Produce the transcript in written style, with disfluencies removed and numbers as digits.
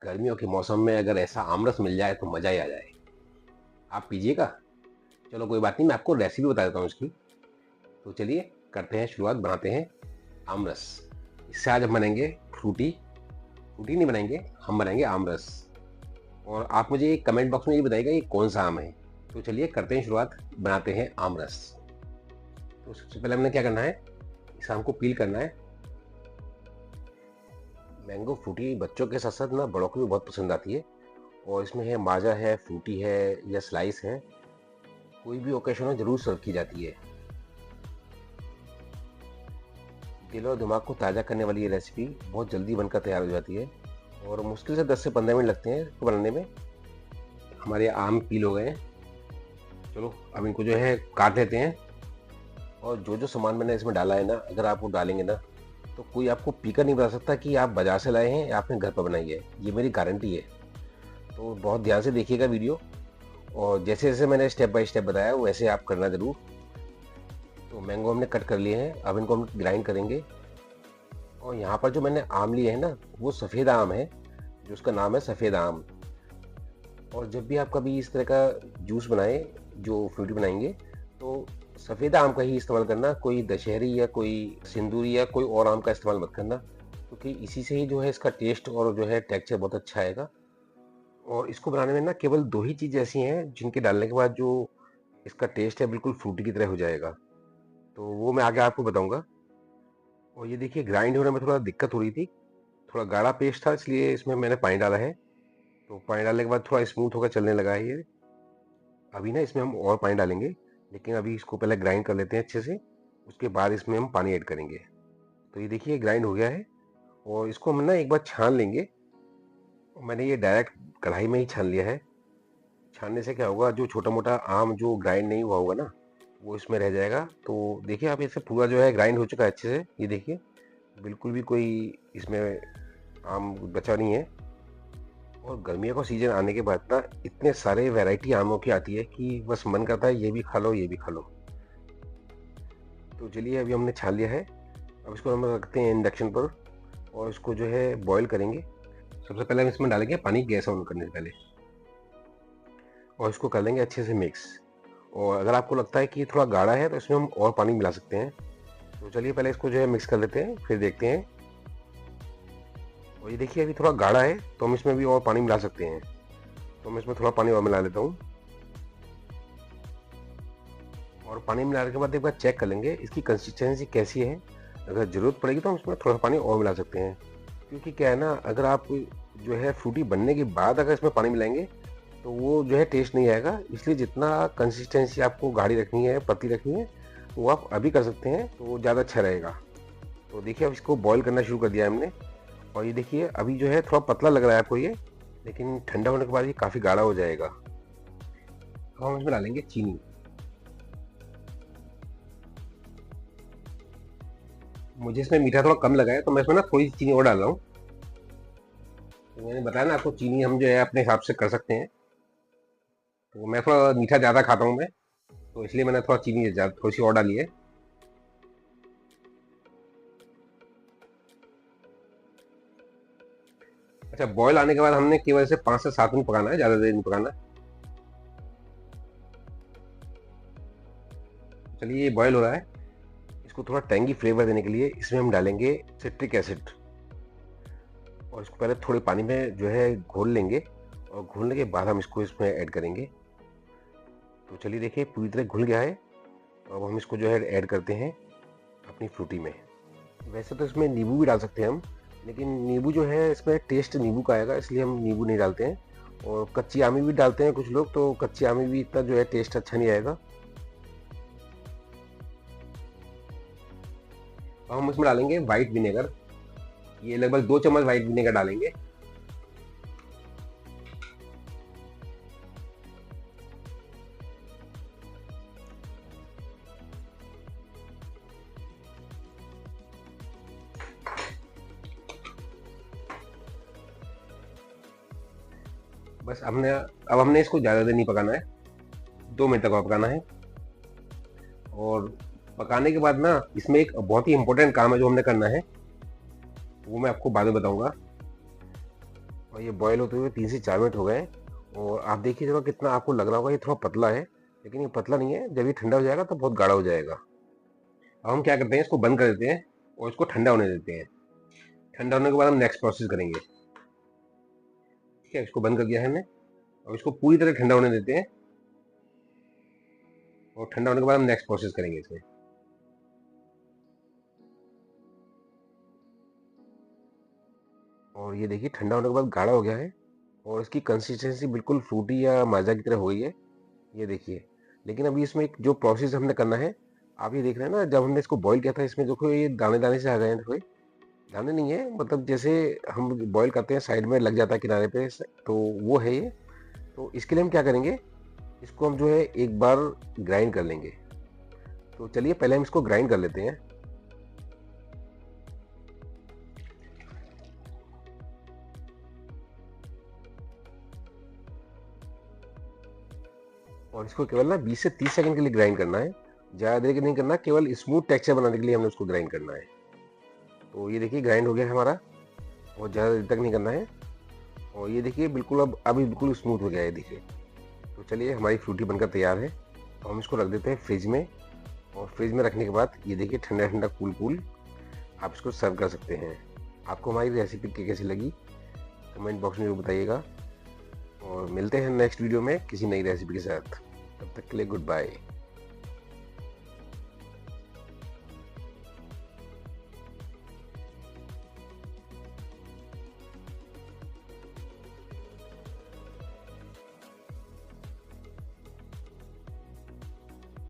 गर्मियों के मौसम में अगर ऐसा आमरस मिल जाए तो मज़ा ही आ जाए। आप पीजिएगा। चलो कोई बात नहीं, मैं आपको रेसिपी बता देता हूँ इसकी। तो चलिए करते हैं शुरुआत, बनाते हैं आमरस। इससे आज हम बनाएंगे फ्रूटी। फ्रूटी नहीं बनाएंगे, हम बनाएंगे आमरस। और आप मुझे एक कमेंट बॉक्स में ये बताइएगा ये कौन सा आम है। तो चलिए करते हैं शुरुआत, बनाते हैं आमरस। तो सबसे पहले हमने क्या करना है, इस आम को पील करना है। मैंगो फ्रूटी बच्चों के साथ साथ ना बड़ों को भी बहुत पसंद आती है। और इसमें है माजा है, फ्रूटी है या स्लाइस है, कोई भी ओकेशन हो जरूर सर्व की जाती है। दिल और दिमाग को ताज़ा करने वाली ये रेसिपी बहुत जल्दी बनकर तैयार हो जाती है और मुश्किल से 10 से 15 मिनट लगते हैं इसको बनाने में। हमारे आम पील हो गए हैं। चलो अब इनको जो है काट लेते हैं। और जो जो सामान मैंने इसमें डाला है ना, अगर आप वो डालेंगे ना तो कोई आपको पीकर नहीं बता सकता कि आप बाजार से लाए हैं या आपने घर पर बनाई है, ये मेरी गारंटी है। तो बहुत ध्यान से देखिएगा वीडियो, और जैसे जैसे मैंने स्टेप बाय स्टेप बताया वैसे आप करना ज़रूर। तो मैंगो हमने कट कर लिए हैं, अब इनको हम ग्राइंड करेंगे। और यहाँ पर जो मैंने आम लिए हैं ना, वो सफ़ेद आम है, जो उसका नाम है सफ़ेद आम। और जब भी आप कभी इस तरह का जूस बनाएं, जो फ्रूटी बनाएंगे, तो सफ़ेद आम का ही इस्तेमाल करना, कोई दशहरी या कोई सिंदूरी या कोई और आम का इस्तेमाल मत करना, क्योंकि इसी से ही जो है इसका टेस्ट और जो है टेक्सचर बहुत अच्छा आएगा। और इसको बनाने में ना केवल दो ही चीज़ ऐसी हैं जिनके डालने के बाद जो इसका टेस्ट है बिल्कुल फ्रूटी की तरह हो जाएगा, तो वो मैं आगे आपको बताऊंगा। और ये देखिए ग्राइंड होने में थोड़ा दिक्कत हो रही थी, थोड़ा गाढ़ा पेस्ट था, इसलिए इसमें मैंने पानी डाला है। तो पानी डालने के बाद थोड़ा स्मूथ होकर चलने लगा है ये। अभी ना इसमें हम और पानी डालेंगे, लेकिन अभी इसको पहले ग्राइंड कर लेते हैं अच्छे से, उसके बाद इसमें हम पानी ऐड करेंगे। तो ये देखिए ग्राइंड हो गया है और इसको हम ना एक बार छान लेंगे। मैंने ये डायरेक्ट कढ़ाई में ही छान लिया है। छानने से क्या होगा, जो छोटा मोटा आम जो ग्राइंड नहीं हुआ होगा ना, वो इसमें रह जाएगा। तो देखिए आप इसे पूरा जो है ग्राइंड हो चुका है अच्छे से, ये देखिए बिल्कुल भी कोई इसमें आम बचा नहीं है। और गर्मियों का सीजन आने के बाद ना इतने सारे वैरायटी आमों की आती है कि बस मन करता है ये भी खा लो ये भी खा लो। तो चलिए अभी हमने छान लिया है, अब इसको हम रखते हैं इंडक्शन पर और इसको जो है बॉईल करेंगे। सबसे पहले हम इसमें डालेंगे पानी गैस ऑन करने से पहले, और इसको कर लेंगे अच्छे से मिक्स। और अगर आपको लगता है कि ये थोड़ा गाढ़ा है तो इसमें हम और पानी मिला सकते हैं। तो चलिए पहले इसको जो है मिक्स कर लेते हैं, फिर देखते हैं। और ये देखिए अभी थोड़ा गाढ़ा है तो हम इसमें भी और पानी मिला सकते हैं। तो मैं इसमें थोड़ा पानी और मिला लेता हूँ। और पानी मिलाने के बाद एक बार चेक कर लेंगे इसकी कंसिस्टेंसी कैसी है। अगर ज़रूरत पड़ेगी तो हम इसमें थोड़ा पानी और मिला सकते हैं, क्योंकि क्या है ना, अगर आप जो है फ्रूटी बनने के बाद अगर इसमें पानी मिलाएंगे तो वो जो है टेस्ट नहीं आएगा। इसलिए जितना कंसिस्टेंसी आपको गाढ़ी रखनी है, पतली रखनी है, वो आप अभी कर सकते हैं तो वो ज़्यादा अच्छा रहेगा। तो देखिए अब इसको बॉईल करना शुरू कर दिया हमने। और ये देखिए अभी जो है थोड़ा पतला लग रहा है आपको ये, लेकिन ठंडा होने के बाद ये काफ़ी गाढ़ा हो जाएगा। अब हम इसमें डालेंगे चीनी। मुझे इसमें मीठा थोड़ा कम लगा है तो मैं इसमें ना थोड़ी सी चीनी और डाल रहा हूँ। तो मैंने बताया ना आपको, चीनी हम जो है अपने हिसाब से कर सकते हैं। तो मैं थोड़ा मीठा ज़्यादा खाता हूँ मैं, तो इसलिए मैंने थोड़ा चीनी थोड़ी सी और डाली है। अच्छा, बॉयल आने के बाद हमने केवल इसे 5 से 7 मिनट पकाना है, ज़्यादा देर नहीं पकाना। चलिए ये बॉयल हो रहा है। इसको थोड़ा टेंगी फ्लेवर देने के लिए इसमें हम डालेंगे सिट्रिक एसिड। और इसको पहले थोड़े पानी में जो है घोल लेंगे, और घोलने के बाद हम इसको इसमें ऐड करेंगे। तो चलिए देखिए पूरी तरह घुल गया है। तो अब हम इसको जो है ऐड करते हैं अपनी फ्रूटी में। वैसे तो इसमें नींबू भी डाल सकते हैं हम, लेकिन नींबू जो है इसमें टेस्ट नींबू का आएगा, इसलिए हम नींबू नहीं डालते हैं। और कच्ची आमी भी डालते हैं कुछ लोग, तो कच्ची आमी भी इतना जो है टेस्ट अच्छा नहीं आएगा। अब हम इसमें डालेंगे वाइट विनेगर। ये लगभग 2 चम्मच वाइट विनेगर डालेंगे। बस अब हमने इसको ज़्यादा देर नहीं पकाना है, 2 मिनट तक और पकाना है। और पकाने के बाद ना इसमें एक बहुत ही इंपॉर्टेंट काम है जो हमने करना है, वो मैं आपको बाद में बताऊंगा। और ये बॉयल होते हुए 3 से 4 मिनट हो गए हैं। और आप देखिए जरा कितना आपको लग रहा होगा ये थोड़ा पतला है, लेकिन ये पतला नहीं है। जब ये ठंडा हो जाएगा तो बहुत गाढ़ा हो जाएगा। अब हम क्या करते हैं, इसको बंद कर देते हैं और इसको ठंडा होने देते हैं। ठंडा होने के बाद हम नेक्स्ट प्रोसेस करेंगे। ठीक है, इसको बंद कर दिया है हमने। और इसको पूरी तरह ठंडा होने देते हैं और ठंडा होने के बाद हम नेक्स्ट प्रोसेस करेंगे इसमें। और ये देखिए ठंडा होने के बाद गाढ़ा हो गया है और इसकी कंसिस्टेंसी बिल्कुल फ्रूटी या माजा की तरह हो गई है। ये देखिए, लेकिन अभी इसमें एक जो प्रोसेस हमने करना है, आप ये देख रहे हैं ना, जब हमने इसको बॉईल किया था इसमें देखो ये दाने दाने से आ गए हैं। देखो ये दाने नहीं है, मतलब जैसे हम बॉईल करते हैं साइड में लग जाता है किनारे पे, तो वो है ये। तो इसके लिए हम क्या करेंगे, इसको हम जो है एक बार ग्राइंड कर लेंगे। तो चलिए पहले हम इसको ग्राइंड कर लेते हैं। और इसको केवल ना 20 से 30 सेकंड के लिए ग्राइंड करना है, ज़्यादा देर के नहीं करना, केवल स्मूथ टेक्सचर बनाने के लिए हमने उसको ग्राइंड करना है। तो ये देखिए ग्राइंड हो गया है हमारा, और ज़्यादा देर तक नहीं करना है। और ये देखिए बिल्कुल अब अभी बिल्कुल स्मूथ हो गया है, देखिए। तो चलिए हमारी फ्रूटी बनकर तैयार है। तो हम इसको रख देते हैं फ्रिज में। और फ्रिज में रखने के बाद ये देखिए ठंडा ठंडा कूल कूल आप इसको सर्व कर सकते हैं। आपको हमारी रेसिपी कैसी लगी कमेंट बॉक्स में बताइएगा। और मिलते हैं नेक्स्ट वीडियो में किसी नई रेसिपी के साथ। तब तक के लिए गुड बाय।